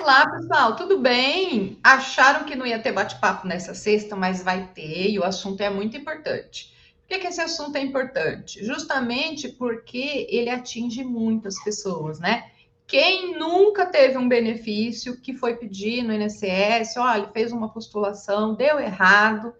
Olá, pessoal, tudo bem? Acharam que não ia ter bate-papo nessa sexta, mas vai ter, e o assunto é muito importante. Por que esse assunto é importante? Justamente porque ele atinge muitas pessoas, né? Quem nunca teve um benefício que foi pedir no INSS, olha, fez uma postulação, deu errado,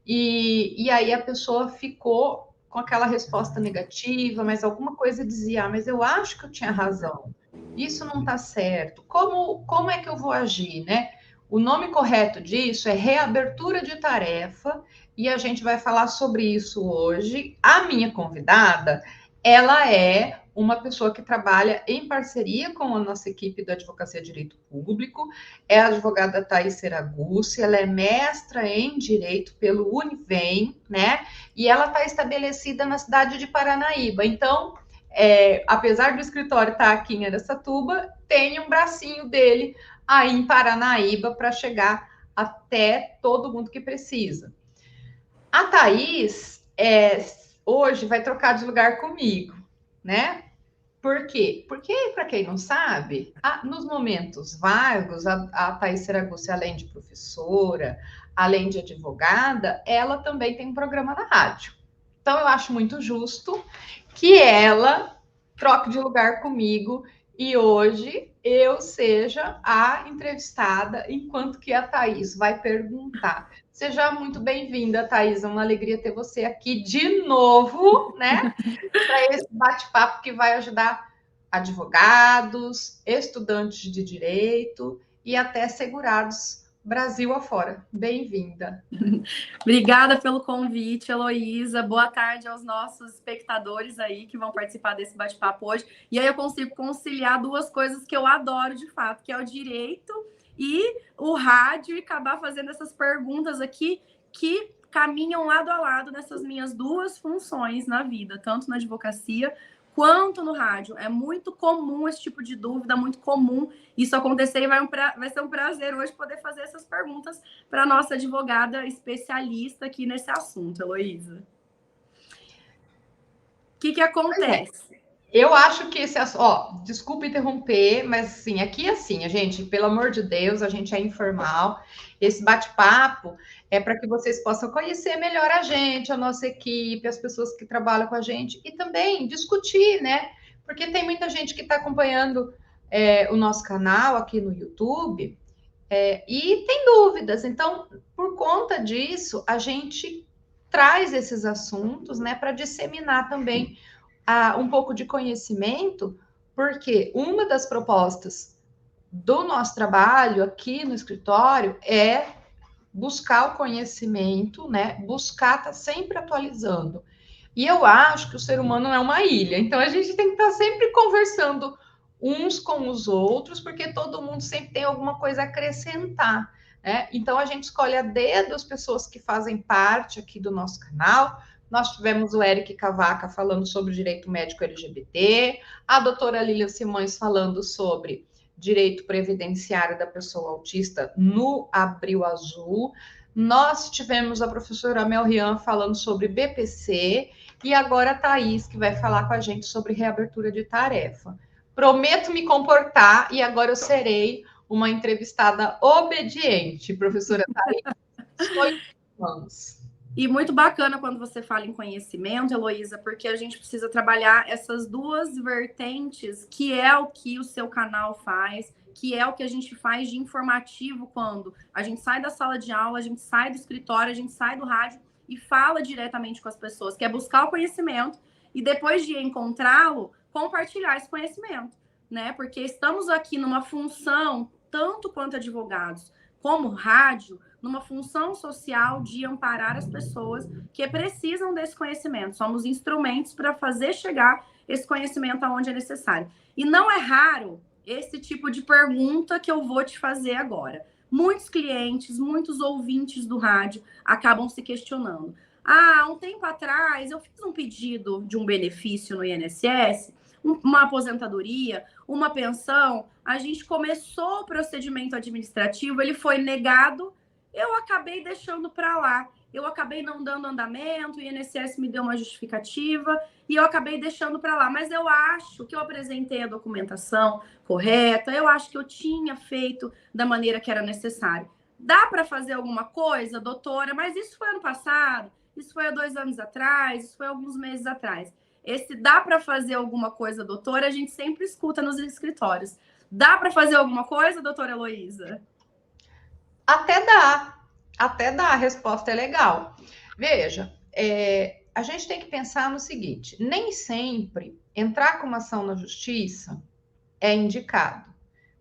e aí a pessoa ficou com aquela resposta negativa, mas alguma coisa dizia, mas eu acho que eu tinha razão. Isso não está certo. Como é que eu vou agir, né? O nome correto disso é reabertura de tarefa, e a gente vai falar sobre isso hoje. A minha convidada, ela é uma pessoa que trabalha em parceria com a nossa equipe da Advocacia de Direito Público, é a advogada Thaís Seraguchi, ela é mestra em Direito pelo Univem, né? E ela está estabelecida na cidade de Paranaíba. Então, apesar do escritório estar aqui em Araçatuba, tem um bracinho dele aí em Paranaíba para chegar até todo mundo que precisa. A Thaís hoje vai trocar de lugar comigo, né? Por quê? Porque, para quem não sabe, nos momentos vagos, a Thaís Seraguchi, além de professora, além de advogada, ela também tem um programa na rádio. Então, eu acho muito justo que ela troque de lugar comigo e hoje eu seja a entrevistada, enquanto que a Thaís vai perguntar. Seja muito bem-vinda, Thaís. É uma alegria ter você aqui de novo, né? Para esse bate-papo que vai ajudar advogados, estudantes de direito e até segurados Brasil afora. Bem-vinda. Obrigada pelo convite, Heloísa. Boa tarde aos nossos espectadores aí que vão participar desse bate-papo hoje. E aí eu consigo conciliar duas coisas que eu adoro de fato, que é o direito e o rádio, e acabar fazendo essas perguntas aqui que caminham lado a lado nessas minhas duas funções na vida, tanto na advocacia quanto no rádio. É muito comum esse tipo de dúvida, muito comum isso acontecer, e vai ser um prazer hoje poder fazer essas perguntas para a nossa advogada especialista aqui nesse assunto, Heloísa. O que acontece? Eu acho que esse assunto, desculpa interromper, mas assim, aqui assim, a gente, pelo amor de Deus, a gente é informal. Esse bate-papo é para que vocês possam conhecer melhor a gente, a nossa equipe, as pessoas que trabalham com a gente e também discutir, né? Porque tem muita gente que está acompanhando o nosso canal aqui no YouTube e tem dúvidas. Então, por conta disso, a gente traz esses assuntos, né, para disseminar também um pouco de conhecimento, porque uma das propostas do nosso trabalho aqui no escritório é buscar o conhecimento, né? Buscar estar sempre atualizando. E eu acho que o ser humano é uma ilha, então a gente tem que estar sempre conversando uns com os outros, porque todo mundo sempre tem alguma coisa a acrescentar, né? Então a gente escolhe a dedo as pessoas que fazem parte aqui do nosso canal. Nós tivemos o Eric Cavaca falando sobre direito médico LGBT, a doutora Lilian Simões falando sobre direito previdenciário da pessoa autista no Abril Azul. Nós tivemos a professora Mel Rian falando sobre BPC e agora a Thaís, que vai falar com a gente sobre reabertura de tarefa. Prometo me comportar e agora eu serei uma entrevistada obediente, professora Thaís. Vamos. E muito bacana quando você fala em conhecimento, Heloísa, porque a gente precisa trabalhar essas duas vertentes, que é o que o seu canal faz, que é o que a gente faz de informativo quando a gente sai da sala de aula, a gente sai do escritório, a gente sai do rádio e fala diretamente com as pessoas, que é buscar o conhecimento e depois de encontrá-lo, compartilhar esse conhecimento, né? Porque estamos aqui numa função, tanto quanto advogados, como rádio, numa função social de amparar as pessoas que precisam desse conhecimento. Somos instrumentos para fazer chegar esse conhecimento aonde é necessário. E não é raro esse tipo de pergunta que eu vou te fazer agora. Muitos clientes, muitos ouvintes do rádio acabam se questionando. Há um tempo atrás, eu fiz um pedido de um benefício no INSS, uma aposentadoria, uma pensão, a gente começou o procedimento administrativo, ele foi negado, eu acabei deixando para lá. eu acabei não dando andamento, o INSS me deu uma justificativa e eu acabei deixando para lá. Mas eu acho que eu apresentei a documentação correta, eu acho que eu tinha feito da maneira que era necessário. Dá para fazer alguma coisa, doutora? Mas isso foi ano passado, isso foi há 2 anos atrás, isso foi alguns meses atrás. Esse dá para fazer alguma coisa, doutora, a gente sempre escuta nos escritórios. Dá para fazer alguma coisa, doutora Heloísa? Até dá, a resposta é legal. Veja, a gente tem que pensar no seguinte: nem sempre entrar com uma ação na justiça é indicado.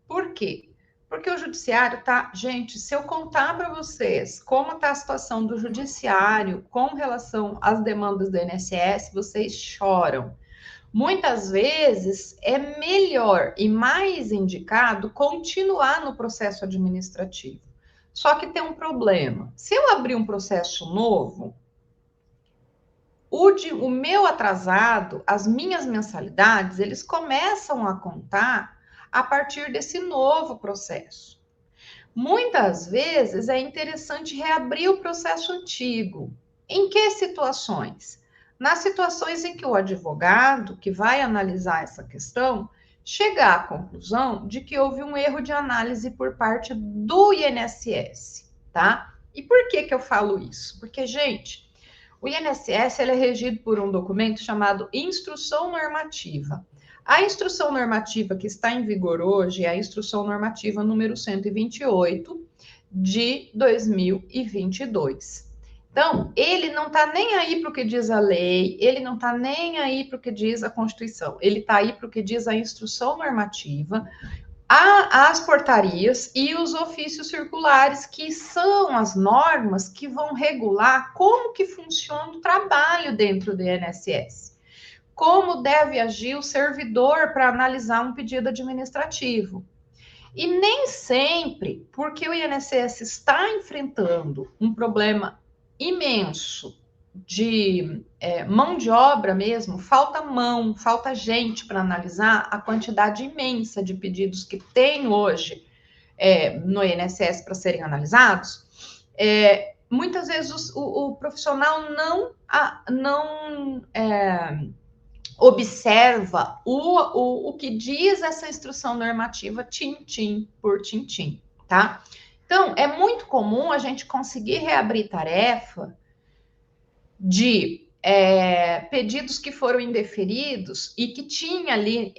Por quê? Porque o judiciário tá. Gente, se eu contar para vocês como está a situação do judiciário com relação às demandas do INSS, vocês choram. Muitas vezes é melhor e mais indicado continuar no processo administrativo. Só que tem um problema. Se eu abrir um processo novo, o meu atrasado, as minhas mensalidades, eles começam a contar a partir desse novo processo. Muitas vezes é interessante reabrir o processo antigo. Em que situações? Nas situações em que o advogado que vai analisar essa questão chegar à conclusão de que houve um erro de análise por parte do INSS, tá? E por que eu falo isso? Porque, gente, o INSS ele é regido por um documento chamado Instrução Normativa. A instrução normativa que está em vigor hoje é a instrução normativa número 128 de 2022. Então, ele não está nem aí para o que diz a lei, ele não está nem aí para o que diz a Constituição, ele está aí para o que diz a instrução normativa, as portarias e os ofícios circulares, que são as normas que vão regular como que funciona o trabalho dentro do INSS. Como deve agir o servidor para analisar um pedido administrativo. E nem sempre, porque o INSS está enfrentando um problema imenso de mão de obra mesmo, falta gente para analisar a quantidade imensa de pedidos que tem hoje no INSS para serem analisados. Muitas vezes o profissional não observa o que diz essa instrução normativa tintim por tintim, tá? Então, é muito comum a gente conseguir reabrir tarefa de pedidos que foram indeferidos e que tinha ali,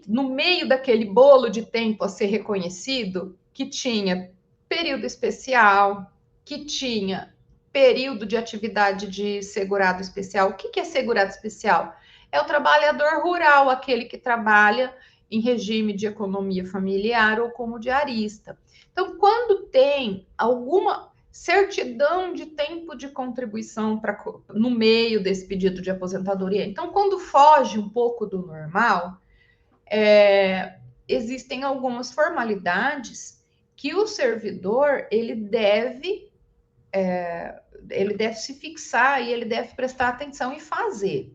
no meio daquele bolo de tempo a ser reconhecido, que tinha período especial, que tinha período de atividade de segurado especial. O que é segurado especial? É o trabalhador rural, aquele que trabalha em regime de economia familiar ou como diarista. Então, quando tem alguma certidão de tempo de contribuição no meio desse pedido de aposentadoria, então, quando foge um pouco do normal, existem algumas formalidades que o servidor ele deve se fixar e ele deve prestar atenção e fazer.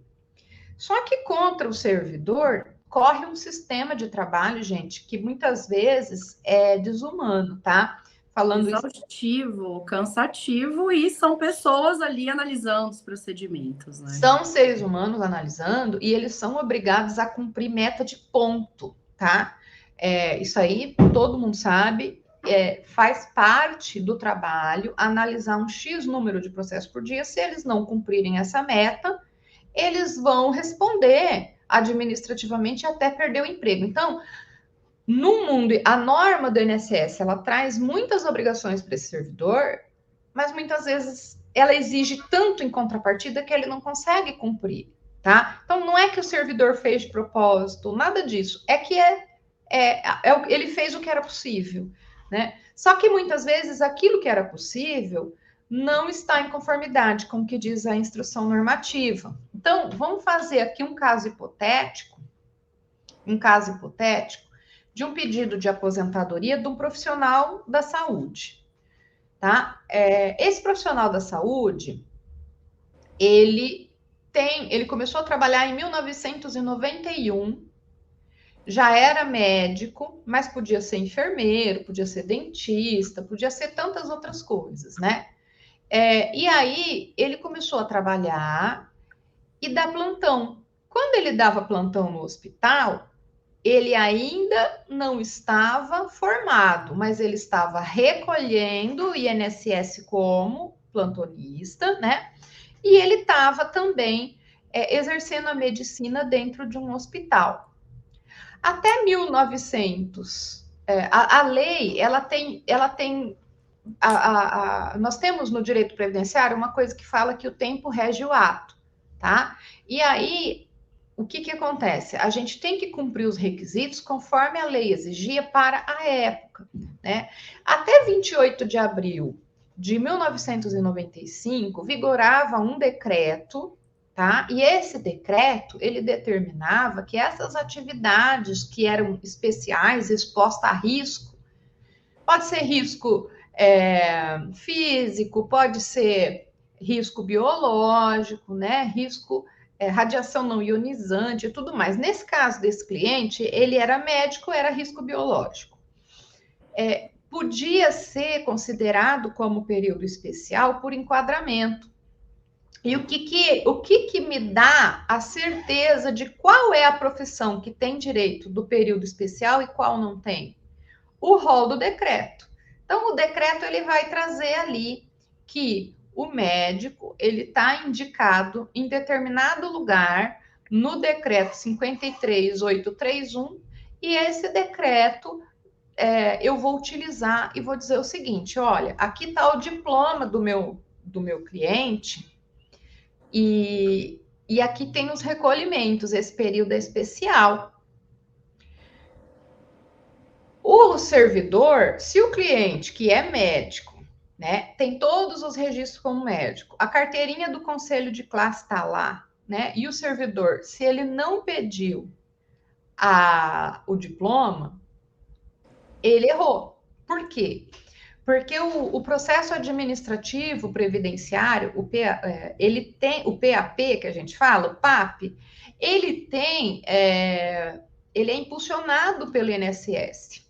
Só que contra o servidor corre um sistema de trabalho, gente, que muitas vezes é desumano, tá? Falando exaustivo, cansativo, e são pessoas ali analisando os procedimentos, né? São seres humanos analisando e eles são obrigados a cumprir meta de ponto, tá? Isso aí todo mundo sabe, faz parte do trabalho analisar um X número de processos por dia. Se eles não cumprirem essa meta, eles vão responder administrativamente até perder o emprego. Então, no mundo, a norma do INSS, ela traz muitas obrigações para esse servidor, mas muitas vezes ela exige tanto em contrapartida que ele não consegue cumprir, tá? Então, não é que o servidor fez de propósito, nada disso. É que ele fez o que era possível, né? Só que muitas vezes aquilo que era possível não está em conformidade com o que diz a instrução normativa. Então, vamos fazer aqui um caso hipotético de um pedido de aposentadoria de um profissional da saúde, tá? Esse profissional da saúde, ele começou a trabalhar em 1991, já era médico, mas podia ser enfermeiro, podia ser dentista, podia ser tantas outras coisas, né? E aí ele começou a trabalhar e dar plantão. Quando ele dava plantão no hospital, ele ainda não estava formado, mas ele estava recolhendo o INSS como plantonista, né? E ele estava também exercendo a medicina dentro de um hospital. Até 1900, a lei, nós temos no direito previdenciário uma coisa que fala que o tempo rege o ato, tá? E aí, o que acontece? A gente tem que cumprir os requisitos conforme a lei exigia para a época, né? Até 28 de abril de 1995, vigorava um decreto, tá? E esse decreto, ele determinava que essas atividades que eram especiais, expostas a risco, pode ser risco físico, pode ser risco biológico, né? Risco radiação não ionizante e tudo mais. Nesse caso desse cliente, ele era médico, era risco biológico. Podia ser considerado como período especial por enquadramento. E o que me dá a certeza de qual é a profissão que tem direito do período especial e qual não tem? O rol do decreto. Então, o decreto ele vai trazer ali que o médico ele está indicado em determinado lugar no decreto 53.831 e esse decreto eu vou utilizar e vou dizer o seguinte: olha, aqui está o diploma do meu cliente e aqui tem os recolhimentos, esse período é especial. O servidor, se o cliente que é médico, né, tem todos os registros como médico, a carteirinha do conselho de classe está lá, né, e o servidor, se ele não pediu o diploma, ele errou. Por quê? Porque o processo administrativo previdenciário, ele tem o PAP que a gente fala, o PAP, ele é impulsionado pelo INSS.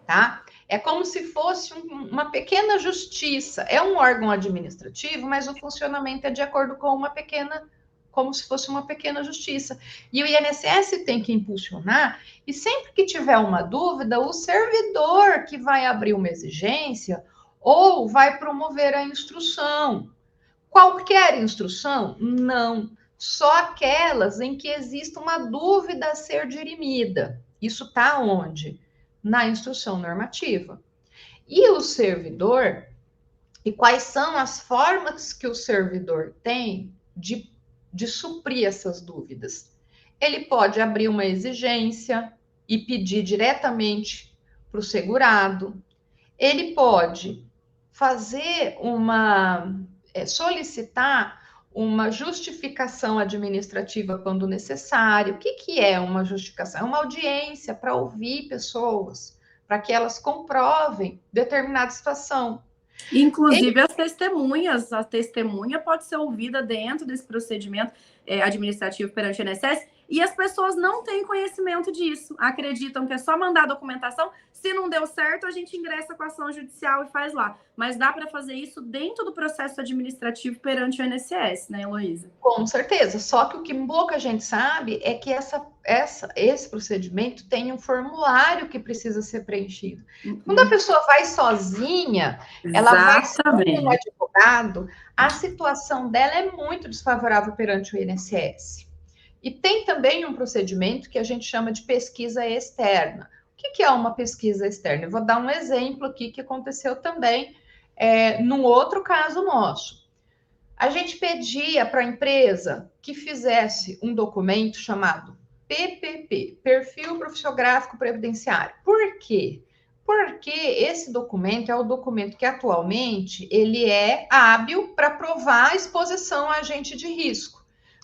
Tá? É como se fosse uma pequena justiça. É um órgão administrativo, mas o funcionamento é de acordo com como se fosse uma pequena justiça. E o INSS tem que impulsionar, e sempre que tiver uma dúvida, o servidor que vai abrir uma exigência ou vai promover a instrução. Qualquer instrução? Não. Só aquelas em que exista uma dúvida a ser dirimida. Isso está onde? Na instrução normativa. E o servidor, e quais são as formas que o servidor tem de suprir essas dúvidas? Ele pode abrir uma exigência e pedir diretamente para o segurado. Ele pode fazer solicitar uma justificação administrativa quando necessário. O que é uma justificação? É uma audiência para ouvir pessoas, para que elas comprovem determinada situação. Inclusive a testemunha pode ser ouvida dentro desse procedimento administrativo perante o INSS, e as pessoas não têm conhecimento disso, acreditam que é só mandar a documentação, se não deu certo, a gente ingressa com a ação judicial e faz lá. Mas dá para fazer isso dentro do processo administrativo perante o INSS, né, Heloísa? Com certeza, só que o que pouca gente sabe é que esse procedimento tem um formulário que precisa ser preenchido. Quando a pessoa vai sozinha, ela vai sem um advogado, a situação dela é muito desfavorável perante o INSS. E tem também um procedimento que a gente chama de pesquisa externa. O que é uma pesquisa externa? Eu vou dar um exemplo aqui que aconteceu também num outro caso nosso. A gente pedia para a empresa que fizesse um documento chamado PPP, Perfil Profissiográfico Previdenciário. Por quê? Porque esse documento é o documento que atualmente ele é hábil para provar a exposição a agente de risco.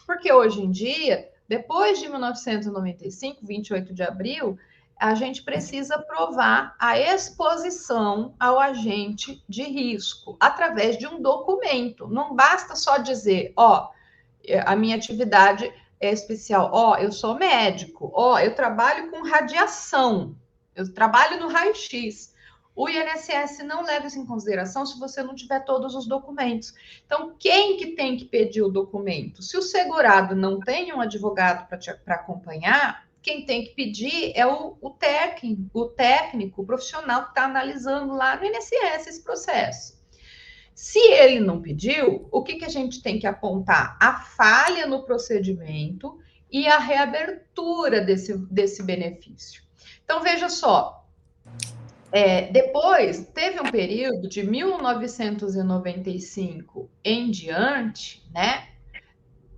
Porque hoje em dia, depois de 1995, 28 de abril, a gente precisa provar a exposição ao agente de risco através de um documento. Não basta só dizer, a minha atividade é especial, eu sou médico, eu trabalho com radiação, eu trabalho no raio-x. O INSS não leva isso em consideração se você não tiver todos os documentos. Então, quem que tem que pedir o documento? Se o segurado não tem um advogado para acompanhar, quem tem que pedir é o técnico, o profissional que está analisando lá no INSS esse processo. Se ele não pediu, o que a gente tem que apontar? A falha no procedimento e a reabertura desse benefício. Então, veja só, depois teve um período de 1995 em diante, né?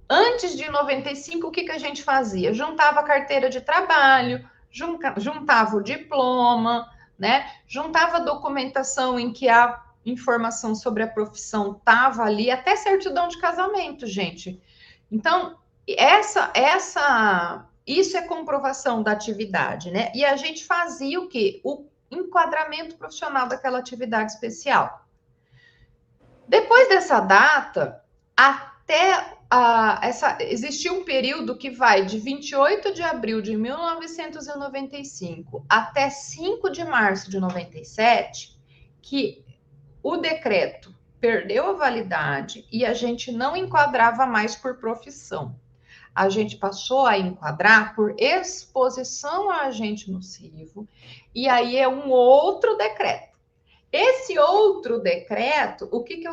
Antes de 95, o que a gente fazia? Juntava a carteira de trabalho, juntava o diploma, né? Juntava a documentação em que a informação sobre a profissão estava ali, até certidão de casamento, gente. Então, isso é comprovação da atividade, né? E a gente fazia o quê? O enquadramento profissional daquela atividade especial. Depois dessa data, existiu um período que vai de 28 de abril de 1995 até 5 de março de 97, que o decreto perdeu a validade e a gente não enquadrava mais por profissão. A gente passou a enquadrar por exposição a agente nocivo, e aí é um outro decreto. Esse outro decreto, o que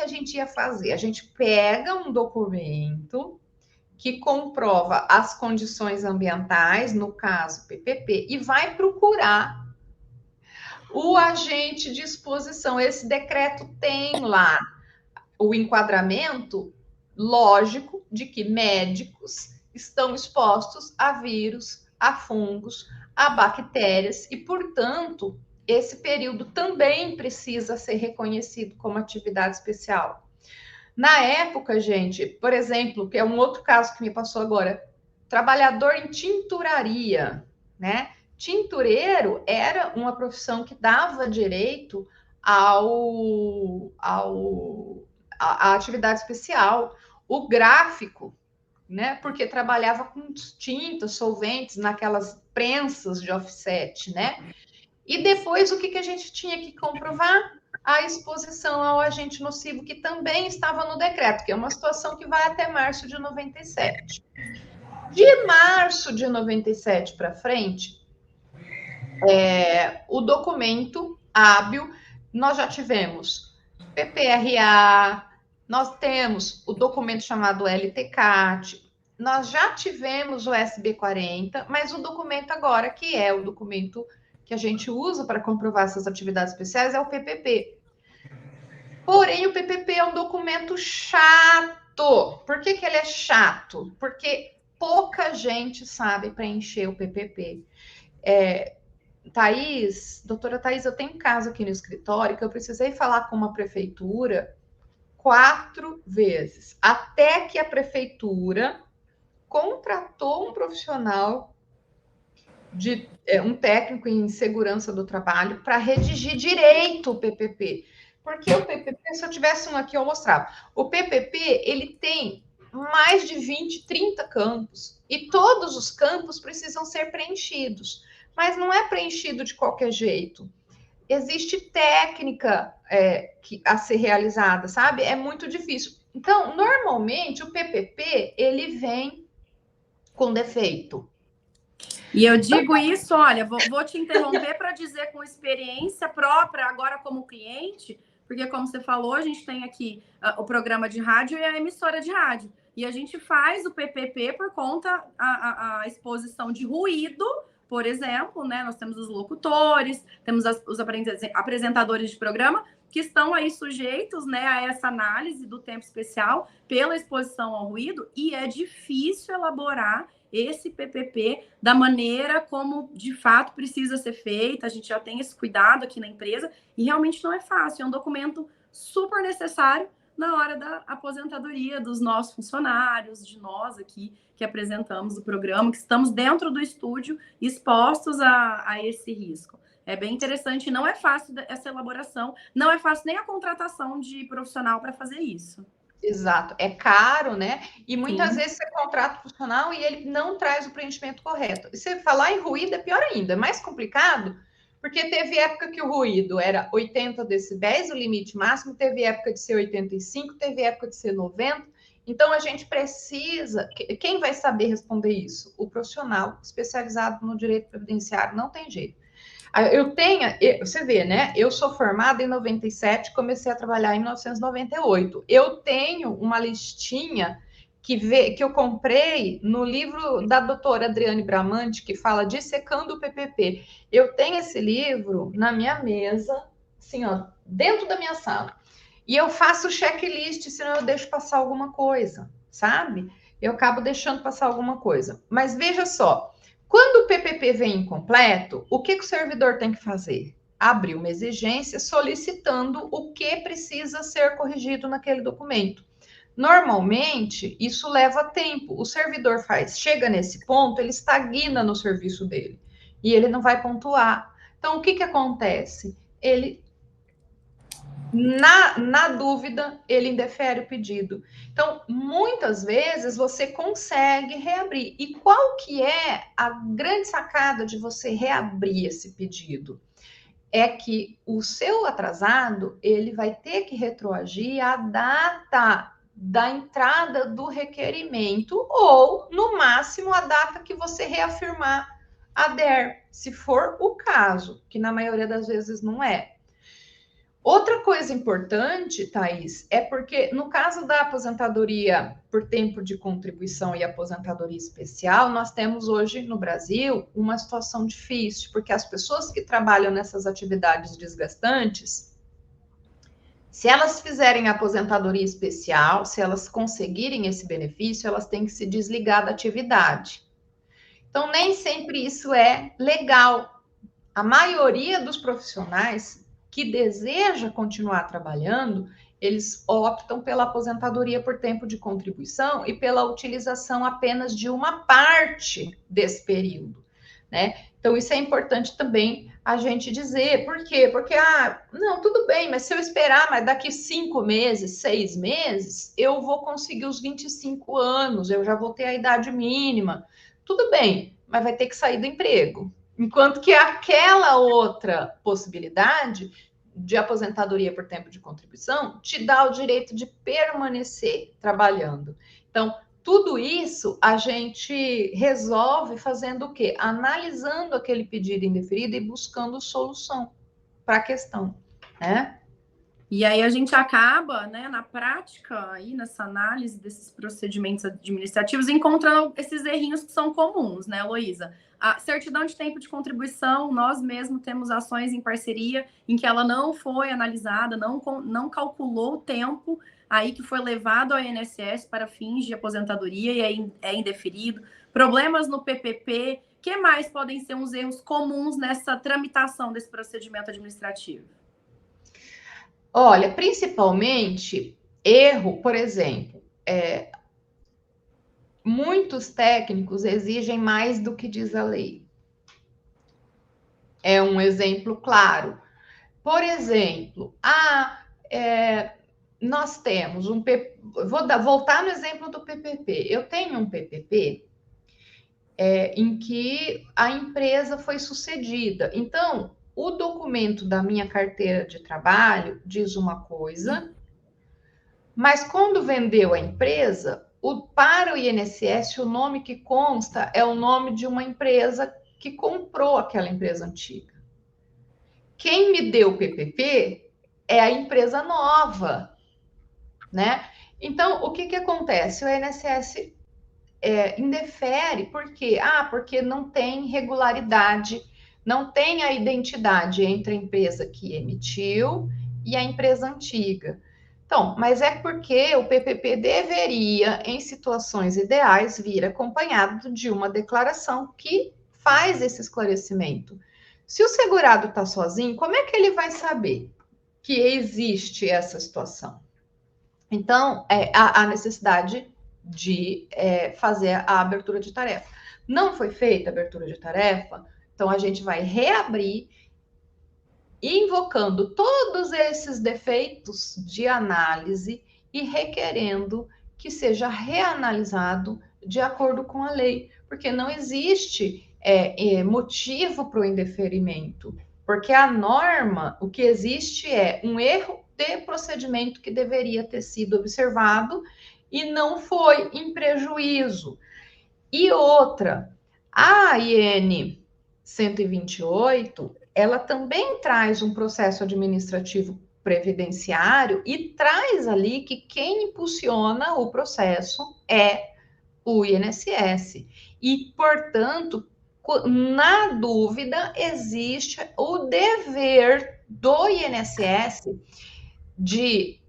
a gente ia fazer? A gente pega um documento que comprova as condições ambientais, no caso PPP, e vai procurar o agente de exposição. Esse decreto tem lá o enquadramento lógico de que médicos estão expostos a vírus, a fungos, a bactérias e, portanto, esse período também precisa ser reconhecido como atividade especial. Na época, gente, por exemplo, que é um outro caso que me passou agora, trabalhador em tinturaria, né? Tintureiro era uma profissão que dava direito à atividade especial. O gráfico, né? Porque trabalhava com tintas, solventes, naquelas prensas de offset, né? E depois, o que a gente tinha que comprovar? A exposição ao agente nocivo, que também estava no decreto, que é uma situação que vai até março de 97. De março de 97 para frente, o documento hábil, nós já tivemos PPRA, nós temos o documento chamado LTCAT, nós já tivemos o SB40, mas o documento agora, que é o documento que a gente usa para comprovar essas atividades especiais, é o PPP. Porém, o PPP é um documento chato. Por que ele é chato? Porque pouca gente sabe preencher o PPP. Doutora Thaís, eu tenho um caso aqui no escritório que eu precisei falar com uma prefeitura 4 vezes, até que a prefeitura contratou um profissional, um técnico em segurança do trabalho, para redigir direito o PPP. Porque o PPP, se eu tivesse um aqui, eu mostrava. O PPP, ele tem mais de 20, 30 campos, e todos os campos precisam ser preenchidos. Mas não é preenchido de qualquer jeito. Existe técnica a ser realizada, sabe? É muito difícil. Então, normalmente, o PPP, ele vem com defeito. E eu digo isso, olha, vou te interromper para dizer com experiência própria, agora como cliente, porque, como você falou, a gente tem aqui o programa de rádio e a emissora de rádio. E a gente faz o PPP por conta a exposição de ruído, por exemplo, né? Nós temos os locutores, temos os apresentadores de programa que estão aí sujeitos, né, a essa análise do tempo especial pela exposição ao ruído, e é difícil elaborar esse PPP da maneira como de fato precisa ser feita. A gente já tem esse cuidado aqui na empresa e realmente não é fácil. É um documento super necessário na hora da aposentadoria dos nossos funcionários, de nós aqui que apresentamos o programa, que estamos dentro do estúdio expostos a esse risco. É bem interessante, não é fácil essa elaboração, não é fácil nem a contratação de profissional para fazer isso. Exato, é caro, né? E muitas vezes você contrata o profissional e ele não traz o preenchimento correto. E você falar em ruído é pior ainda, é mais complicado, Porque teve época que o ruído era 80 decibéis, o limite máximo, teve época de ser 85, teve época de ser 90. Então, a gente precisa... Quem vai saber responder isso? O profissional especializado no direito previdenciário, não tem jeito. Você vê, né? Eu sou formada em 97, comecei a trabalhar em 1998. Eu tenho uma listinha que eu comprei no livro da doutora Adriane Bramante, que fala Dissecando o PPP. Eu tenho esse livro na minha mesa, assim, ó, dentro da minha sala. E eu faço checklist, senão eu deixo passar alguma coisa, sabe? Eu acabo deixando passar alguma coisa. Mas veja só, quando o PPP vem incompleto, o que o servidor tem que fazer? Abrir uma exigência solicitando o que precisa ser corrigido naquele documento. Normalmente, isso leva tempo. O servidor chega nesse ponto, ele estagna no serviço dele e ele não vai pontuar. Então, o que acontece? Ele, na dúvida, ele indefere o pedido. Então, muitas vezes você consegue reabrir. E qual que é a grande sacada de você reabrir esse pedido? É que o seu atrasado, ele vai ter que retroagir a data da entrada do requerimento ou, no máximo, a data que você reafirmar a DER, se for o caso, que na maioria das vezes não é. Outra coisa importante, Thaís, é porque no caso da aposentadoria por tempo de contribuição e aposentadoria especial, nós temos hoje no Brasil uma situação difícil, porque as pessoas que trabalham nessas atividades desgastantes, se elas fizerem aposentadoria especial, se elas conseguirem esse benefício, elas têm que se desligar da atividade. Então, nem sempre isso é legal. A maioria dos profissionais que deseja continuar trabalhando, eles optam pela aposentadoria por tempo de contribuição e pela utilização apenas de uma parte desse período, né? Então, isso é importante também a gente dizer. Por quê? Porque, não, tudo bem, mas se eu esperar, mas daqui 5 meses, 6 meses, eu vou conseguir os 25 anos, eu já vou ter a idade mínima. Tudo bem, mas vai ter que sair do emprego. Enquanto que aquela outra possibilidade de aposentadoria por tempo de contribuição te dá o direito de permanecer trabalhando. Então, tudo isso a gente resolve fazendo o quê? Analisando aquele pedido indeferido e buscando solução para a questão, né? E aí a gente acaba, né, na prática, aí nessa análise desses procedimentos administrativos, encontrando esses errinhos que são comuns, né, Heloísa? A certidão de tempo de contribuição, nós mesmos temos ações em parceria em que ela não foi analisada, não calculou o tempo aí que foi levado ao INSS para fins de aposentadoria e aí é indeferido. Problemas no PPP, que mais podem ser uns erros comuns nessa tramitação desse procedimento administrativo? Olha, principalmente erro, por exemplo, muitos técnicos exigem mais do que diz a lei. É um exemplo claro. Por exemplo, nós temos voltar no exemplo do PPP. Eu tenho um PPP em que a empresa foi sucedida. Então, o documento da minha carteira de trabalho diz uma coisa, mas quando vendeu a empresa, para o INSS, o nome que consta é o nome de uma empresa que comprou aquela empresa antiga. Quem me deu o PPP é a empresa nova, né? Então, o que acontece? O INSS indefere, por quê? Porque não tem regularidade, não tem a identidade entre a empresa que emitiu e a empresa antiga. Então, mas é porque o PPP deveria, em situações ideais, vir acompanhado de uma declaração que faz esse esclarecimento. Se o segurado está sozinho, como é que ele vai saber que existe essa situação? Então, a necessidade de fazer a abertura de tarefa. Não foi feita a abertura de tarefa, então a gente vai reabrir, invocando todos esses defeitos de análise e requerendo que seja reanalisado de acordo com a lei, porque não existe motivo para o indeferimento, Porque a norma, o que existe é um erro de procedimento que deveria ter sido observado e não foi em prejuízo. E outra, a IN 128, ela também traz um processo administrativo previdenciário e traz ali que quem impulsiona o processo é o INSS. E, portanto, na dúvida, existe o dever do INSS de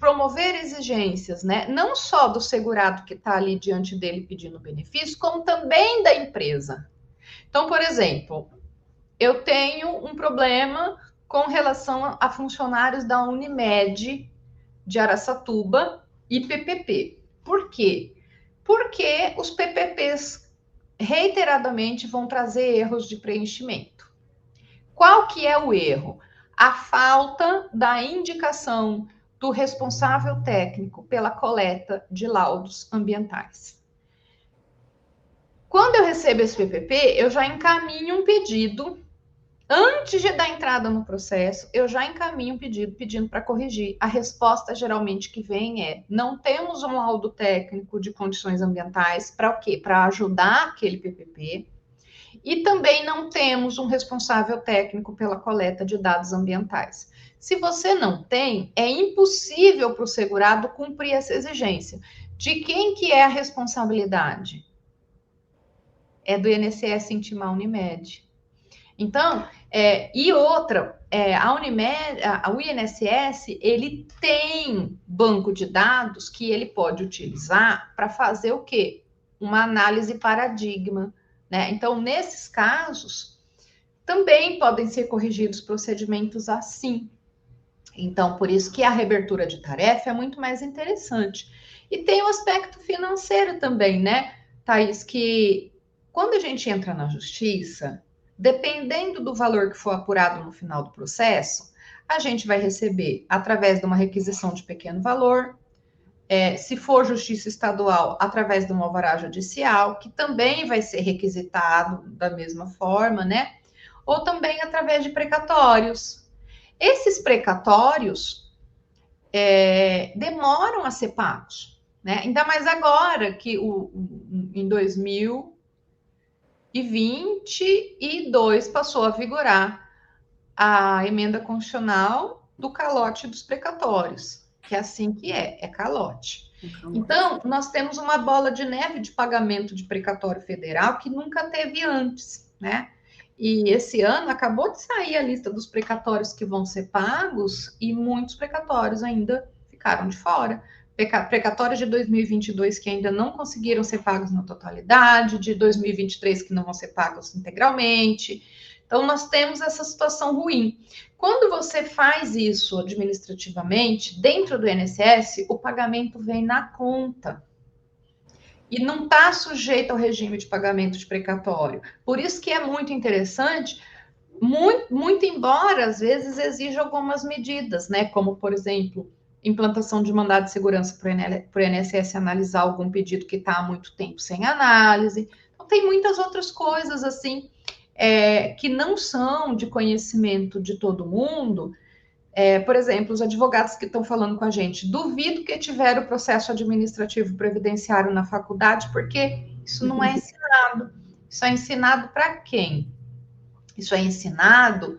promover exigências, né? Não só do segurado que está ali diante dele pedindo benefício, como também da empresa. Então, por exemplo, eu tenho um problema com relação a funcionários da Unimed de Araçatuba e PPP. Por quê? Porque os PPPs reiteradamente vão trazer erros de preenchimento. Qual que é o erro? A falta da indicação do responsável técnico pela coleta de laudos ambientais. Quando eu recebo esse PPP, eu já encaminho um pedido. Antes de dar entrada no processo, eu já encaminho um pedido pedindo para corrigir. A resposta geralmente que vem é: não temos um laudo técnico de condições ambientais para o quê? Para ajudar aquele PPP. E também não temos um responsável técnico pela coleta de dados ambientais. Se você não tem, é impossível para o segurado cumprir essa exigência. De quem que é a responsabilidade? É do INSS intimar a Unimed. Então, e outra, a Unimed, o INSS, ele tem banco de dados que ele pode utilizar para fazer o quê? Uma análise paradigma, né? Então, nesses casos, também podem ser corrigidos procedimentos assim. Então, por isso que a reabertura de tarefa é muito mais interessante. E tem o aspecto financeiro também, né, Thaís, que quando a gente entra na justiça, dependendo do valor que for apurado no final do processo, a gente vai receber através de uma requisição de pequeno valor, se for justiça estadual, através de um alvará judicial, que também vai ser requisitado da mesma forma, né? Ou também através de precatórios. Esses precatórios demoram a ser pagos, né? Ainda mais agora que em 2022 passou a vigorar a emenda constitucional do calote dos precatórios, que é assim que é calote. Então, nós temos uma bola de neve de pagamento de precatório federal que nunca teve antes, né? E esse ano acabou de sair a lista dos precatórios que vão ser pagos e muitos precatórios ainda ficaram de fora. Precatórios de 2022 que ainda não conseguiram ser pagos na totalidade, de 2023 que não vão ser pagos integralmente. Então, nós temos essa situação ruim. Quando você faz isso administrativamente, dentro do INSS, o pagamento vem na conta. E não está sujeito ao regime de pagamento de precatório. Por isso que é muito interessante, muito embora, às vezes, exija algumas medidas, né? Como, por exemplo, implantação de mandado de segurança para o INSS analisar algum pedido que está há muito tempo sem análise. Então, tem muitas outras coisas, assim, que não são de conhecimento de todo mundo. Por exemplo, os advogados que estão falando com a gente, duvido que tiveram o processo administrativo previdenciário na faculdade, porque isso não é ensinado. Isso é ensinado para quem? Isso é ensinado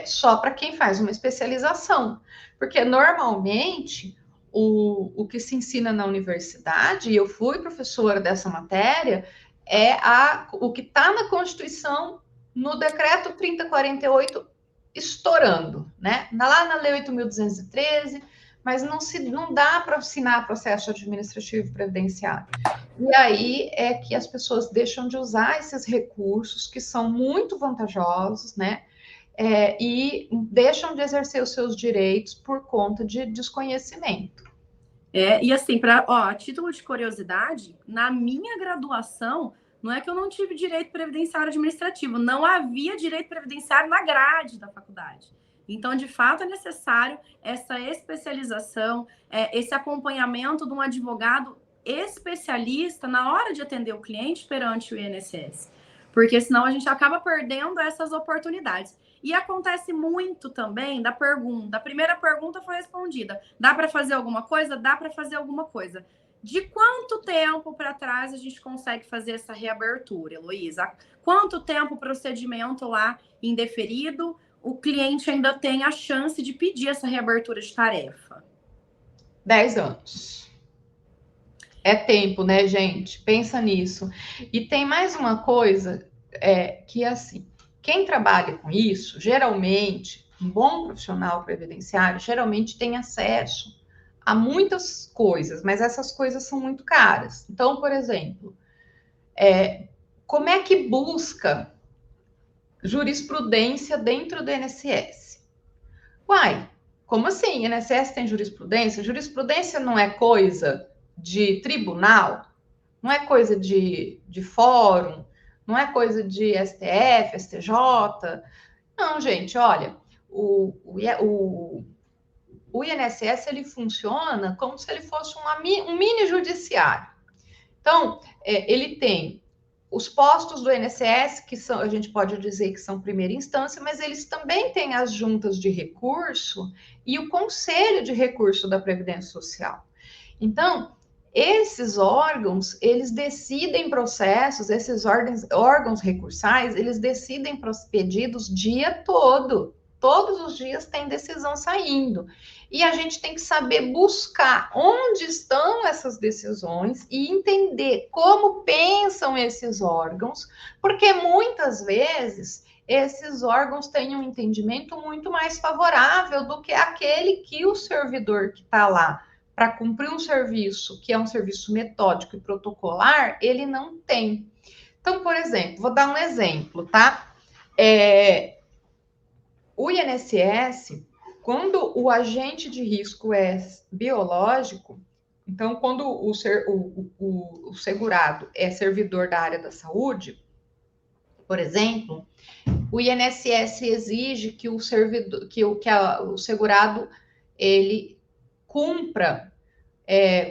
só para quem faz uma especialização. Porque, normalmente, o que se ensina na universidade, e eu fui professora dessa matéria, o que está na Constituição, no Decreto 3048, estourando, né? Lá na Lei 8.213, mas não dá para assinar processo administrativo previdenciário. E aí é que as pessoas deixam de usar esses recursos que são muito vantajosos, né? E deixam de exercer os seus direitos por conta de desconhecimento. E assim, a título de curiosidade, na minha graduação, não é que eu não tive direito previdenciário administrativo, não havia direito previdenciário na grade da faculdade. Então, de fato, é necessário essa especialização, esse acompanhamento de um advogado especialista na hora de atender o cliente perante o INSS. porque senão a gente acaba perdendo essas oportunidades. E acontece muito também da pergunta. A primeira pergunta foi respondida. Dá para fazer alguma coisa? Dá para fazer alguma coisa. De quanto tempo para trás a gente consegue fazer essa reabertura, Heloísa? Quanto tempo o procedimento lá indeferido, o cliente ainda tem a chance de pedir essa reabertura de tarefa? 10 anos. É tempo, né, gente? Pensa nisso. E tem mais uma coisa, que assim, quem trabalha com isso, geralmente, um bom profissional previdenciário, geralmente tem acesso a muitas coisas, mas essas coisas são muito caras. Então, por exemplo, como é que busca jurisprudência dentro do INSS? Uai, como assim? INSS tem jurisprudência? Jurisprudência não é coisa de tribunal, não é coisa de fórum, não é coisa de STF, STJ. Não, gente, olha, o INSS ele funciona como se ele fosse um mini judiciário. Então, ele tem os postos do INSS, que são, a gente pode dizer que são primeira instância, mas eles também têm as juntas de recurso e o conselho de recurso da Previdência Social. Então, esses órgãos, eles decidem processos, esses órgãos recursais, eles decidem pedidos dia todo. Todos os dias tem decisão saindo. E a gente tem que saber buscar onde estão essas decisões e entender como pensam esses órgãos, porque muitas vezes esses órgãos têm um entendimento muito mais favorável do que aquele que o servidor que está lá para cumprir um serviço que é um serviço metódico e protocolar, ele não tem. Então, por exemplo, vou dar um exemplo, tá? O INSS, quando o agente de risco é biológico, então, quando o segurado é servidor da área da saúde, por exemplo, o INSS exige que o segurado ele cumpra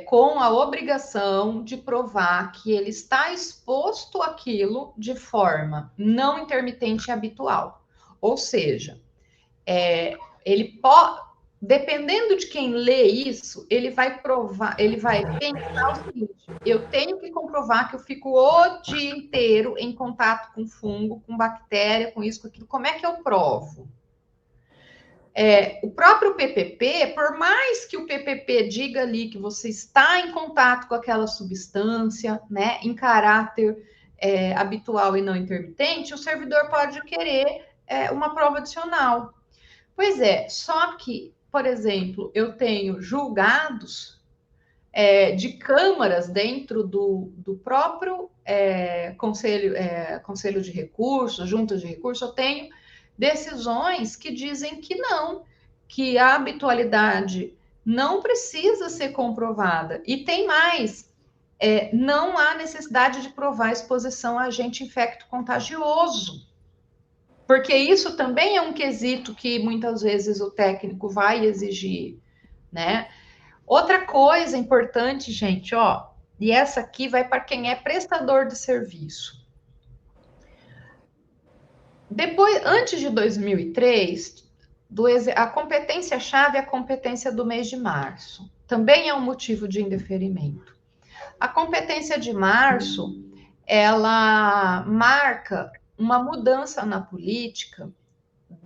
com a obrigação de provar que ele está exposto àquilo de forma não intermitente e habitual. Ou seja, ele pode, dependendo de quem lê isso, ele vai provar, ele vai pensar o seguinte: eu tenho que comprovar que eu fico o dia inteiro em contato com fungo, com bactéria, com isso, com aquilo. Como é que eu provo? O próprio PPP, por mais que o PPP diga ali que você está em contato com aquela substância, né, em caráter habitual e não intermitente, o servidor pode querer uma prova adicional. Pois é, só que, por exemplo, eu tenho julgados de câmaras dentro do próprio conselho de recursos, junta de recursos, eu tenho decisões que dizem que não, que a habitualidade não precisa ser comprovada. E tem mais, não há necessidade de provar exposição a agente infecto-contagioso, porque isso também é um quesito que muitas vezes o técnico vai exigir, né? Outra coisa importante, gente, ó, e essa aqui vai para quem é prestador de serviço. Depois, antes de 2003, a competência-chave é a competência do mês de março. Também é um motivo de indeferimento. A competência de março, ela marca uma mudança na política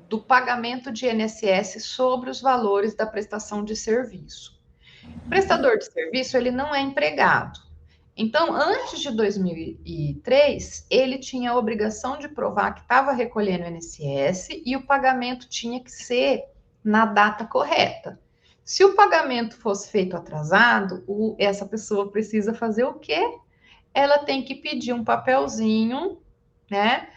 do pagamento de INSS sobre os valores da prestação de serviço. O prestador de serviço, ele não é empregado. Então, antes de 2003, ele tinha a obrigação de provar que estava recolhendo o INSS e o pagamento tinha que ser na data correta. Se o pagamento fosse feito atrasado, essa pessoa precisa fazer o quê? Ela tem que pedir um papelzinho, né,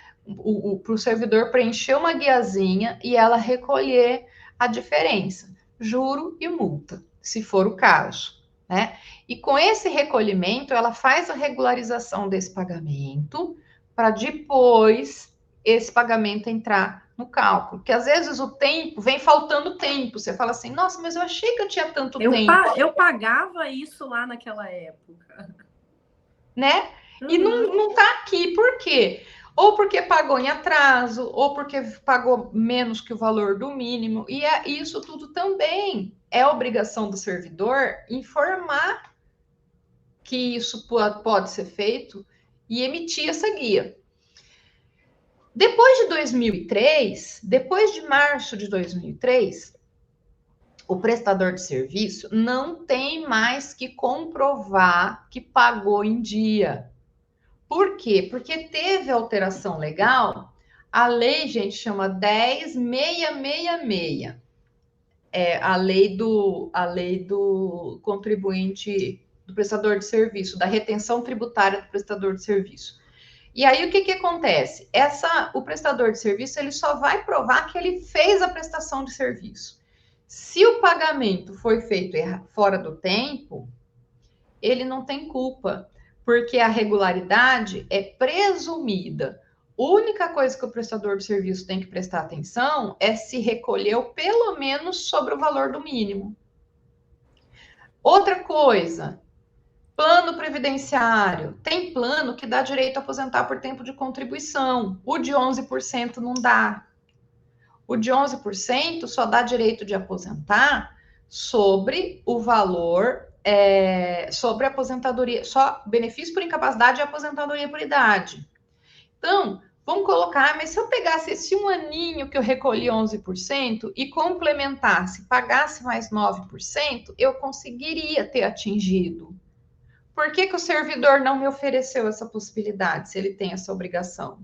para o servidor preencher uma guiazinha e ela recolher a diferença, juro e multa, se for o caso, né? E com esse recolhimento, ela faz a regularização desse pagamento para depois esse pagamento entrar no cálculo. Porque às vezes o tempo vem faltando tempo. Você fala assim, nossa, mas eu achei que eu tinha tanto tempo. Eu pagava isso lá naquela época. Né? E não tá aqui. Por quê? ou porque pagou em atraso, ou porque pagou menos que o valor do mínimo. E isso tudo também é obrigação do servidor informar que isso pode ser feito e emitir essa guia. Depois de 2003, depois de março de 2003, o prestador de serviço não tem mais que comprovar que pagou em dia. Por quê? Porque teve alteração legal. A lei, gente, chama 10.666. É a lei do contribuinte, do prestador de serviço, da retenção tributária do prestador de serviço. E aí, o que acontece? O prestador de serviço, ele só vai provar que ele fez a prestação de serviço. Se o pagamento foi feito fora do tempo, ele não tem culpa, porque a regularidade é presumida. A única coisa que o prestador de serviço tem que prestar atenção é se recolheu pelo menos sobre o valor do mínimo. Outra coisa, plano previdenciário. Tem plano que dá direito a aposentar por tempo de contribuição. O de 11% não dá. O de 11% só dá direito de aposentar sobre o valor, sobre a aposentadoria, só benefício por incapacidade e aposentadoria por idade. Então, vamos colocar, mas se eu pegasse esse um aninho que eu recolhi 11% e complementasse, pagasse mais 9%, eu conseguiria ter atingido. Por que o servidor não me ofereceu essa possibilidade, se ele tem essa obrigação?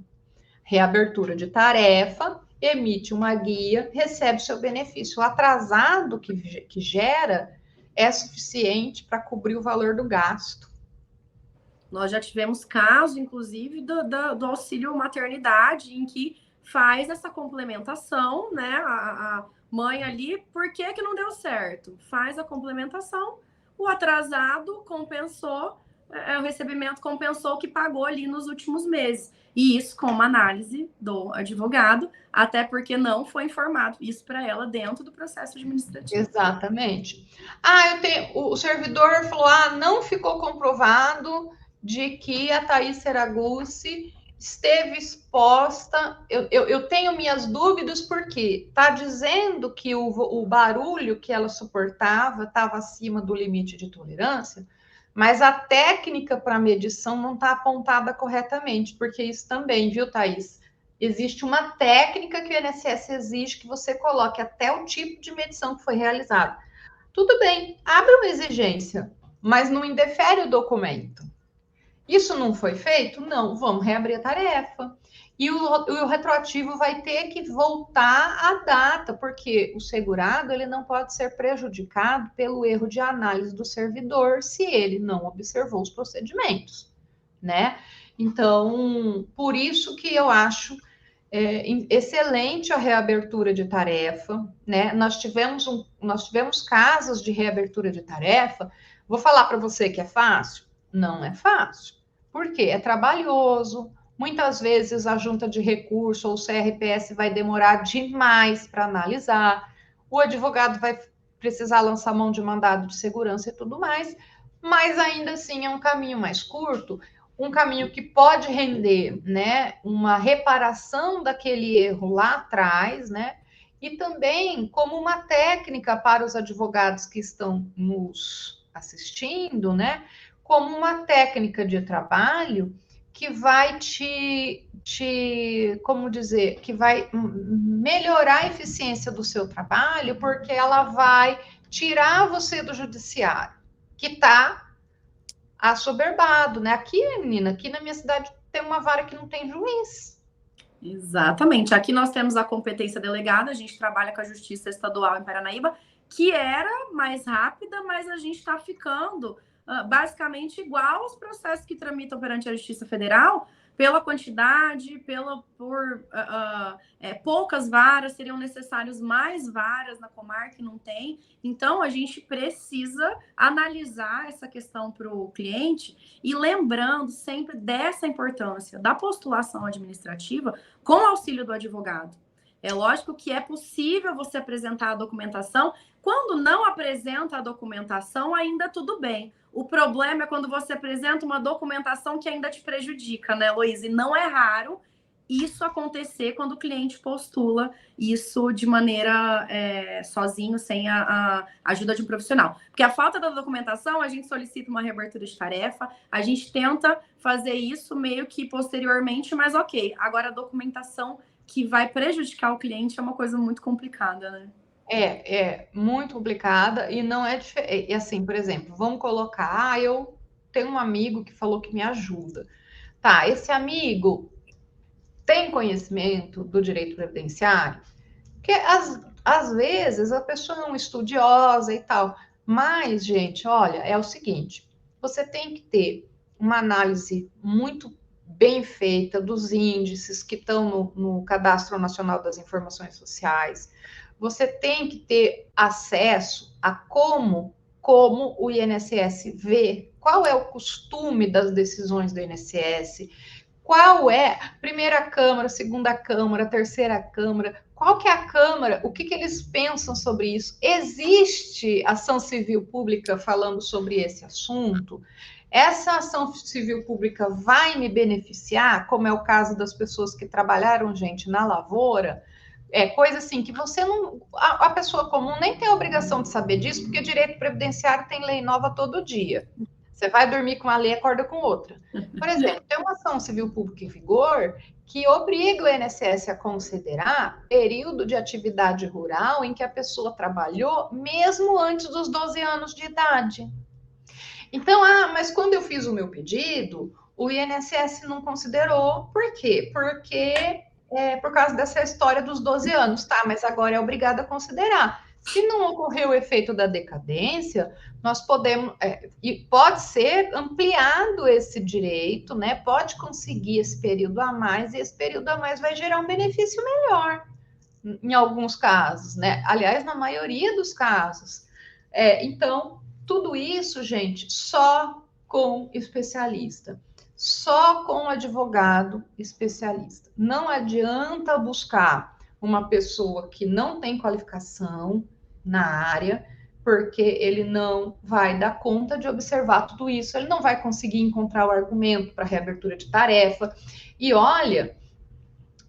Reabertura de tarefa, emite uma guia, recebe seu benefício. O atrasado que gera é suficiente para cobrir o valor do gasto. Nós já tivemos caso, inclusive, do auxílio maternidade, em que faz essa complementação, né? A mãe ali, por que não deu certo? Faz a complementação, o atrasado compensou, o recebimento compensou o que pagou ali nos últimos meses. E isso com uma análise do advogado, até porque não foi informado isso para ela dentro do processo administrativo. Exatamente. O servidor falou, não ficou comprovado de que a Thaís Seraguchi esteve exposta. Eu tenho minhas dúvidas porque está dizendo que o barulho que ela suportava estava acima do limite de tolerância, mas a técnica para medição não está apontada corretamente, porque isso também, viu, Thaís? Existe uma técnica que o INSS exige que você coloque até o tipo de medição que foi realizada. Tudo bem, abre uma exigência, mas não indefere o documento. Isso não foi feito? Não, vamos reabrir a tarefa. E o retroativo vai ter que voltar à data, porque o segurado ele não pode ser prejudicado pelo erro de análise do servidor se ele não observou os procedimentos, né? Então, por isso que eu acho excelente a reabertura de tarefa, né? Nós tivemos casos de reabertura de tarefa. Vou falar para você que é fácil? Não é fácil. Por quê? É trabalhoso. Muitas vezes a junta de recurso ou o CRPS vai demorar demais para analisar. O advogado vai precisar lançar mão de mandado de segurança e tudo mais, mas ainda assim é um caminho mais curto, um caminho que pode render, né, uma reparação daquele erro lá atrás, né, e também como uma técnica para os advogados que estão nos assistindo, né, como uma técnica de trabalho que vai como dizer, que vai melhorar a eficiência do seu trabalho, porque ela vai tirar você do judiciário, que está assoberbado, né? Aqui, menina, aqui na minha cidade tem uma vara que não tem juiz. Exatamente. Aqui nós temos a competência delegada, a gente trabalha com a Justiça Estadual em Paranaíba, que era mais rápida, mas a gente está ficando basicamente igual aos processos que tramitam perante a Justiça Federal, pela quantidade, por poucas varas, seriam necessários mais varas na comarca que não tem. Então, a gente precisa analisar essa questão para o cliente e lembrando sempre dessa importância da postulação administrativa com o auxílio do advogado. É lógico que é possível você apresentar a documentação. Quando não apresenta a documentação, ainda tudo bem. O problema é quando você apresenta uma documentação que ainda te prejudica, né, Heloísa? E não é raro isso acontecer quando o cliente postula isso de maneira sozinho, sem a ajuda de um profissional. Porque a falta da documentação, a gente solicita uma reabertura de tarefa, a gente tenta fazer isso meio que posteriormente, mas ok. Agora, a documentação que vai prejudicar o cliente é uma coisa muito complicada, né? É muito complicada e não é diferente. E assim, por exemplo, vamos colocar, eu tenho um amigo que falou que me ajuda. Tá, esse amigo tem conhecimento do direito previdenciário? Porque às vezes a pessoa é uma estudiosa e tal. Mas, gente, olha, é o seguinte: você tem que ter uma análise muito bem feita dos índices que estão no Cadastro Nacional das Informações Sociais. Você tem que ter acesso a como o INSS vê, qual é o costume das decisões do INSS, qual é primeira Câmara, segunda Câmara, terceira Câmara, qual que é a Câmara, o que eles pensam sobre isso? Existe ação civil pública falando sobre esse assunto? Essa ação civil pública vai me beneficiar, como é o caso das pessoas que trabalharam, gente, na lavoura? É coisa assim que você não. A pessoa comum nem tem a obrigação de saber disso, porque direito previdenciário tem lei nova todo dia. Você vai dormir com uma lei e acorda com outra. Por exemplo, tem uma ação civil pública em vigor que obriga o INSS a considerar período de atividade rural em que a pessoa trabalhou mesmo antes dos 12 anos de idade. Então, mas quando eu fiz o meu pedido, o INSS não considerou. Por quê? Porque por causa dessa história dos 12 anos, tá? Mas agora é obrigado a considerar. Se não ocorreu o efeito da decadência, nós podemos, e pode ser ampliado esse direito, né? Pode conseguir esse período a mais, e esse período a mais vai gerar um benefício melhor, em alguns casos, né? Aliás, na maioria dos casos. Então, tudo isso, gente, só com especialista, só com advogado especialista. Não adianta buscar uma pessoa que não tem qualificação na área, porque ele não vai dar conta de observar tudo isso, ele não vai conseguir encontrar o argumento para reabertura de tarefa. E olha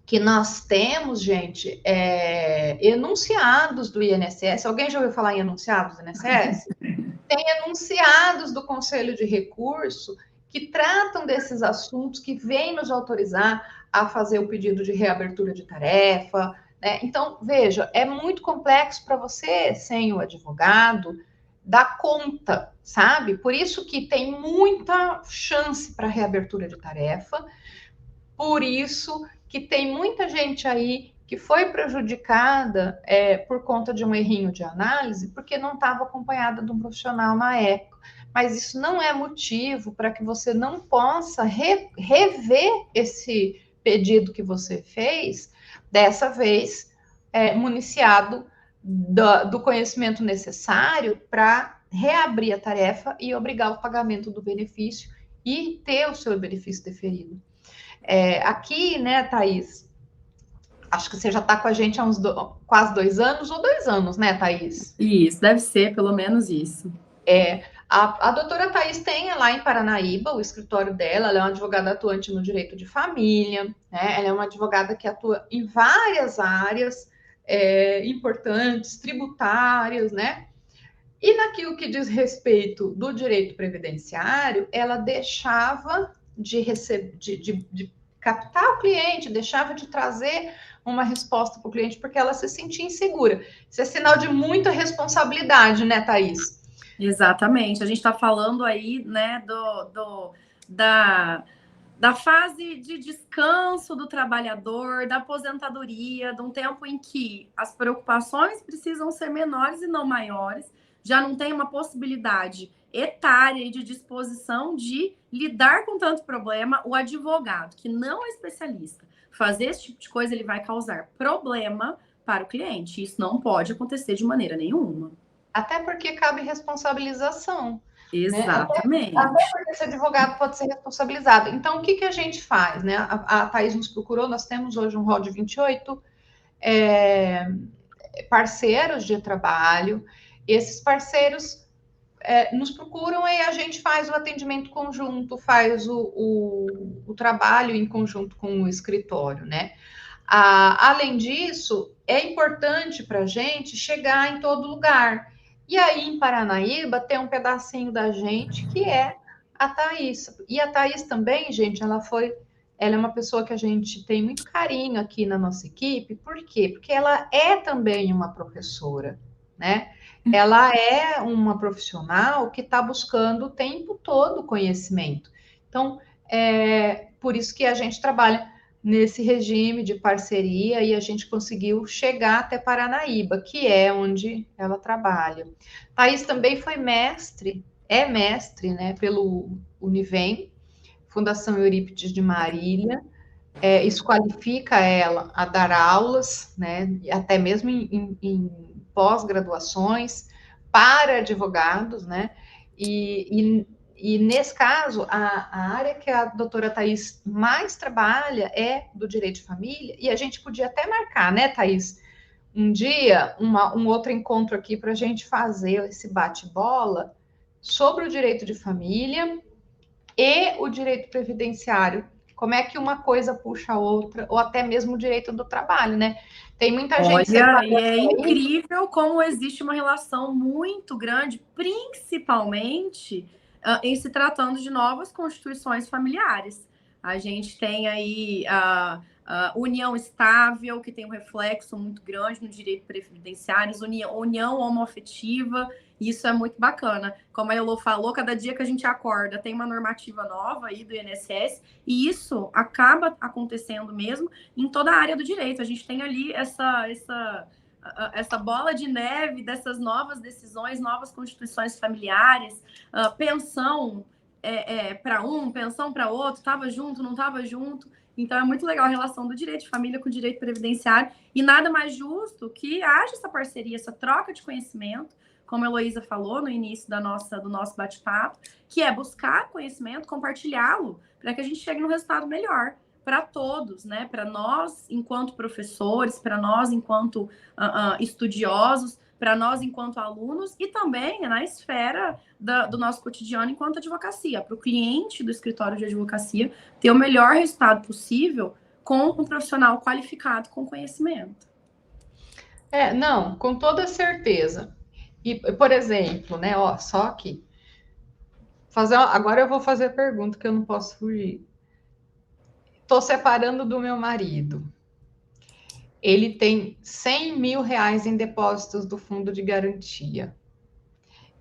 que nós temos, gente, enunciados do INSS. Alguém já ouviu falar em enunciados do INSS? Tem enunciados do Conselho de Recurso que tratam desses assuntos, que vêm nos autorizar a fazer o pedido de reabertura de tarefa, né? Então, veja, é muito complexo para você, sem o advogado, dar conta, sabe? Por isso que tem muita chance para reabertura de tarefa, por isso que tem muita gente aí que foi prejudicada por conta de um errinho de análise, porque não estava acompanhada de um profissional na época. Mas isso não é motivo para que você não possa rever esse pedido que você fez, dessa vez municiado do conhecimento necessário para reabrir a tarefa e obrigar o pagamento do benefício e ter o seu benefício deferido. Aqui, né, Thaís, acho que você já está com a gente há uns quase 2 anos ou 2 anos, né, Thaís? Isso, deve ser pelo menos isso. A doutora Thaís tem lá em Paranaíba o escritório dela, ela é uma advogada atuante no direito de família, né? Ela é uma advogada que atua em várias áreas importantes, tributárias, né? E naquilo que diz respeito do direito previdenciário, ela deixava de captar o cliente, deixava de trazer uma resposta para o cliente, porque ela se sentia insegura. Isso é sinal de muita responsabilidade, né, Thaís? Exatamente. A gente está falando aí, né, da fase de descanso do trabalhador, da aposentadoria, de um tempo em que as preocupações precisam ser menores e não maiores, já não tem uma possibilidade etária e de disposição de lidar com tanto problema. O advogado, que não é especialista, fazer esse tipo de coisa, ele vai causar problema para o cliente. Isso não pode acontecer de maneira nenhuma. Até porque cabe responsabilização. Exatamente. Né? Até porque esse advogado pode ser responsabilizado. Então, o que a gente faz? Né? A Thaís nos procurou, nós temos hoje um rol de 28 parceiros de trabalho. Esses parceiros nos procuram e a gente faz o atendimento conjunto, faz o trabalho em conjunto com o escritório, né? Além disso, é importante para a gente chegar em todo lugar. E aí, em Paranaíba, tem um pedacinho da gente que é a Thaís. E a Thaís também, gente, ela é uma pessoa que a gente tem muito carinho aqui na nossa equipe. Por quê? Porque ela é também uma professora, né? Ela é uma profissional que está buscando o tempo todo conhecimento. Então, por isso que a gente trabalha nesse regime de parceria e a gente conseguiu chegar até Paranaíba, que é onde ela trabalha. Thaís também foi mestre, é mestre, né, pelo Univem, Fundação Eurípides de Marília. Isso qualifica ela a dar aulas, né, até mesmo em pós-graduações para advogados, né, e nesse caso, a área que a doutora Thaís mais trabalha é do direito de família, e a gente podia até marcar, né, Thaís, um dia, um outro encontro aqui para a gente fazer esse bate-bola sobre o direito de família e o direito previdenciário. Como é que uma coisa puxa a outra, ou até mesmo o direito do trabalho, né? Tem muita gente separando. E é incrível como existe uma relação muito grande, principalmente em se tratando de novas constituições familiares. A gente tem aí a união estável, que tem um reflexo muito grande no direito previdenciário, união homoafetiva, isso é muito bacana. Como a Elô falou, cada dia que a gente acorda tem uma normativa nova aí do INSS, e isso acaba acontecendo mesmo em toda a área do direito. A gente tem ali essa bola de neve dessas novas decisões, novas constituições familiares, pensão para um, pensão para outro, estava junto, não estava junto. Então, é muito legal a relação do direito de família com o direito previdenciário, e nada mais justo que haja essa parceria, essa troca de conhecimento, como a Heloísa falou no início do nosso bate-papo, que é buscar conhecimento, compartilhá-lo, para que a gente chegue num resultado melhor para todos, né? Para nós, enquanto professores, para nós, enquanto estudiosos, para nós, enquanto alunos, e também na esfera do nosso cotidiano enquanto advocacia, para o cliente do escritório de advocacia ter o melhor resultado possível com um profissional qualificado com conhecimento. Não, com toda certeza. E, por exemplo, né, só aqui. Agora eu vou fazer a pergunta que eu não posso fugir. Estou separando do meu marido. Ele tem 100 mil reais em depósitos do fundo de garantia.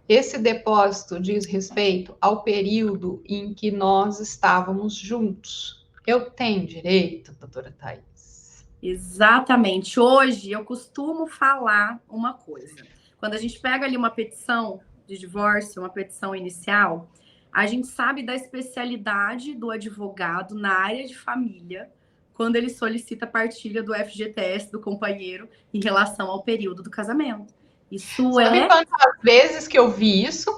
Esse depósito diz respeito ao período em que nós estávamos juntos. Eu tenho direito, doutora Thaís? Exatamente. Hoje eu costumo falar uma coisa. Quando a gente pega ali uma petição de divórcio, uma petição inicial, a gente sabe da especialidade do advogado na área de família quando ele solicita a partilha do FGTS do companheiro em relação ao período do casamento. Isso Sabe quantas vezes que eu vi isso?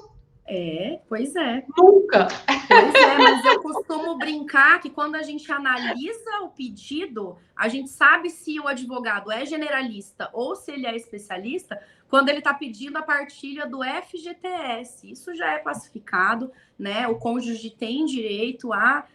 Pois é. Nunca. Pois é, mas eu costumo brincar que quando a gente analisa o pedido, a gente sabe se o advogado é generalista ou se ele é especialista quando ele está pedindo a partilha do FGTS. Isso já é classificado, né? O cônjuge tem direito a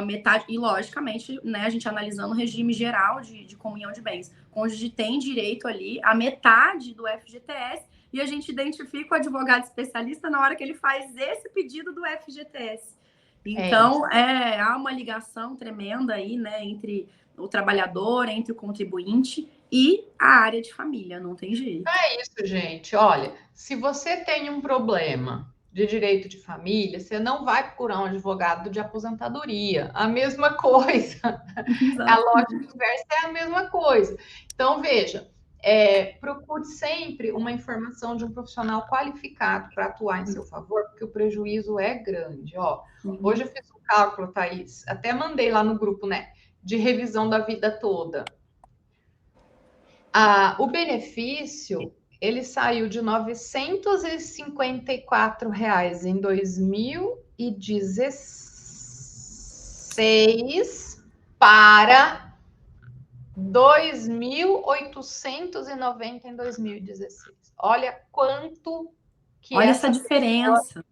metade, e logicamente, né, a gente analisando o regime geral de comunhão de bens. O cônjuge tem direito ali a metade do FGTS, e a gente identifica o advogado especialista na hora que ele faz esse pedido do FGTS. Então, há uma ligação tremenda aí, né, entre o trabalhador, entre o contribuinte e a área de família, não tem jeito. É isso, gente. Olha, se você tem um problema de direito de família, você não vai procurar um advogado de aposentadoria. A mesma coisa. A lógica inversa é a mesma coisa. Então, veja, procure sempre uma informação de um profissional qualificado para atuar em seu favor, porque o prejuízo é grande. Hoje eu fiz um cálculo, Thaís, até mandei lá no grupo, né, de revisão da vida toda. O benefício, ele saiu de R$ 954 em 2016 para 2.890 em 2016. Olha quanto que Olha essa essa diferença.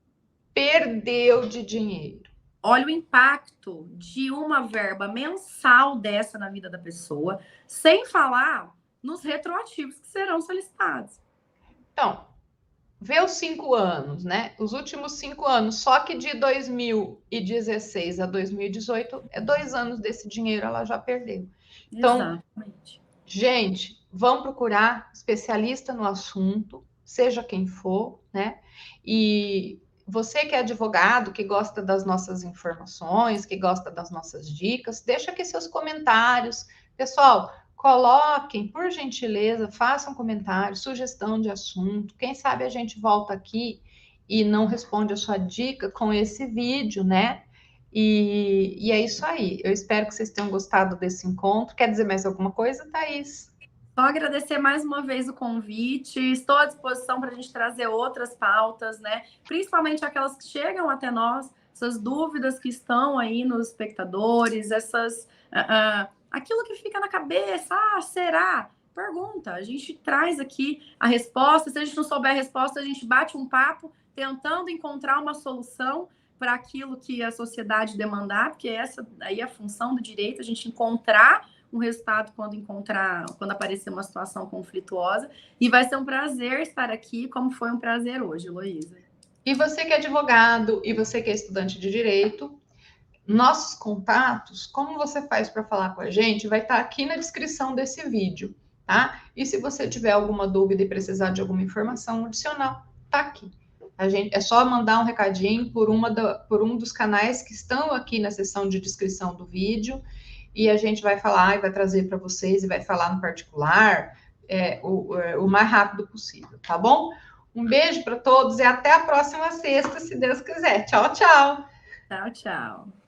perdeu de dinheiro. Olha o impacto de uma verba mensal dessa na vida da pessoa, sem falar nos retroativos que serão solicitados. Então, vê os 5 anos, né? Os últimos 5 anos, só que de 2016 a 2018, é 2 anos desse dinheiro ela já perdeu. Então, Exatamente. gente, vão procurar especialista no assunto, seja quem for, né? E você que é advogado, que gosta das nossas informações, que gosta das nossas dicas, deixa aqui seus comentários. Pessoal, coloquem, por gentileza, façam comentários, sugestão de assunto. Quem sabe a gente volta aqui e não responde a sua dica com esse vídeo, né? E é isso aí. Eu espero que vocês tenham gostado desse encontro. Quer dizer mais alguma coisa, Thaís? Só agradecer mais uma vez o convite. Estou à disposição para a gente trazer outras pautas, né? Principalmente aquelas que chegam até nós, essas dúvidas que estão aí nos espectadores, essas aquilo que fica na cabeça. Ah, será? Pergunta. A gente traz aqui a resposta. Se a gente não souber a resposta, a gente bate um papo tentando encontrar uma solução para aquilo que a sociedade demandar, porque essa aí é a função do direito, a gente encontrar um resultado quando aparecer uma situação conflituosa. E vai ser um prazer estar aqui, como foi um prazer hoje, Heloísa. E você que é advogado e você que é estudante de direito, nossos contatos, como você faz para falar com a gente, vai estar aqui na descrição desse vídeo, tá? E se você tiver alguma dúvida e precisar de alguma informação adicional, tá aqui. É só mandar um recadinho por um dos canais que estão aqui na seção de descrição do vídeo e a gente vai falar e vai trazer para vocês e vai falar no particular o mais rápido possível, tá bom? Um beijo para todos e até a próxima sexta, se Deus quiser. Tchau, tchau. Tchau, tchau.